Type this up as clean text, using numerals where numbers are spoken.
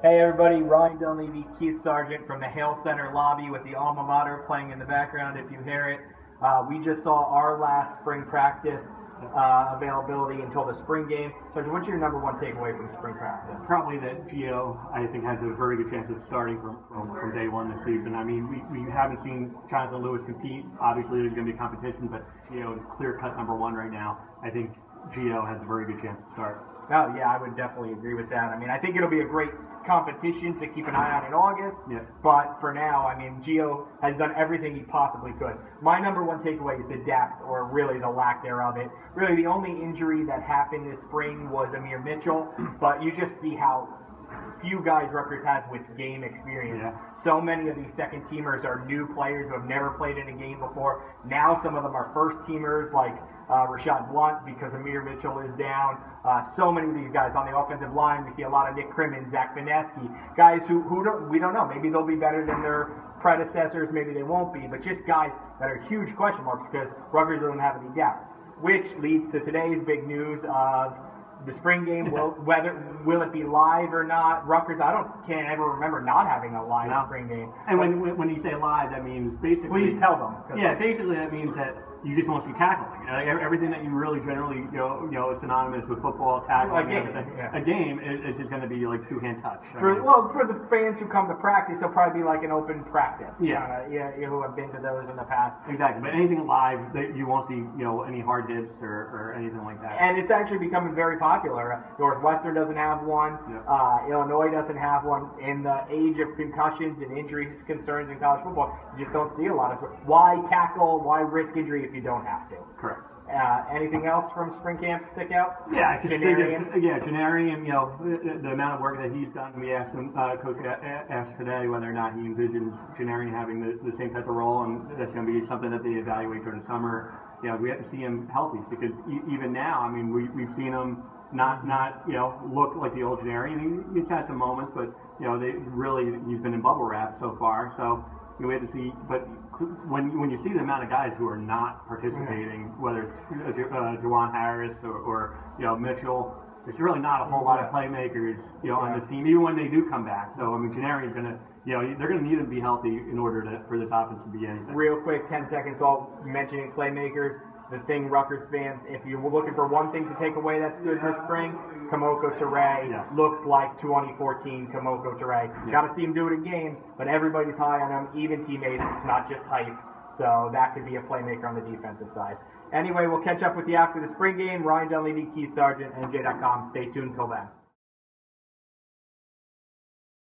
Hey everybody, Ryan Dunleavy, Keith Sargeant from the Hale Center lobby with the alma mater playing in the background if you hear it. We just saw our last spring practice availability until the spring game. Sargeant, what's your number one takeaway from spring practice? Probably that Gio, I think, has a very good chance of starting from day one this season. I mean, we haven't seen Jonathan Lewis compete. Obviously, there's going to be competition, but Gio is clear-cut number one right now. I think Gio has a very good chance to start. Oh, yeah, I would definitely agree with that. I mean, I think it'll be a great competition to keep an eye on in August. Yeah. But for now, I mean, Gio has done everything he possibly could. My number one takeaway is the depth, or really the lack thereof it. Really, the only injury that happened this spring was Amir Mitchell, but you just see how few guys Rutgers has with game experience. Yeah. So many of these second-teamers are new players who have never played in a game before. Now some of them are first-teamers like Rashad Blunt because Amir Mitchell is down. So many of these guys on the offensive line. We see a lot of Nick Crimmins, Zach Vineski, guys who we don't know. Maybe they'll be better than their predecessors. Maybe they won't be. But just guys that are huge question marks because Rutgers doesn't have any depth. Which leads to today's big news of the spring game. Will it be live or not? Rutgers, can't ever remember not having a live spring game. And when you say live, that means basically. Please tell them. Yeah, basically that means that you just won't see tackling. Everything that you really generally is synonymous with football, tackling, and everything. Yeah. A game is just going to be like two-hand touch. For the fans who come to practice, it'll probably be like an open practice. Yeah. Who have been to those in the past. Exactly. But anything live, you won't see any hard hits or anything like that. And it's actually becoming very popular. Northwestern doesn't have one. Yeah. Illinois doesn't have one. In the age of concussions and injuries concerns in college football, you just don't see a lot of. Why tackle? Why risk injury if you don't have to? Correct. Anything else from spring camp stick out? Yeah, Janarian, the amount of work that he's done. We asked him, Coach asked today whether or not he envisions Janarian having the same type of role, and that's going to be something that they evaluate during the summer. Yeah, we have to see him healthy because even now, I mean, we've seen him not look like the old Janarian. He's had some moments, but he's been in bubble wrap so far. So we have to see, but when you see the amount of guys who are not participating, whether it's Juwan Harris or Mitchell, there's really not a whole lot of playmakers on this team, even when they do come back. So I mean, Janarian's gonna they're gonna need him to be healthy in order for this offense to be anything. Real quick, 10-second thought mentioning playmakers. The thing, Rutgers fans, if you're looking for one thing to take away that's good this spring, Kamoko Toure looks like 2014 Kamoko Toure. Got to see him do it in games, but everybody's high on him, even teammates. It's not just hype. So that could be a playmaker on the defensive side. Anyway, we'll catch up with you after the spring game. Ryan Dunleavy, Keith Sargeant, NJ.com. Stay tuned till then.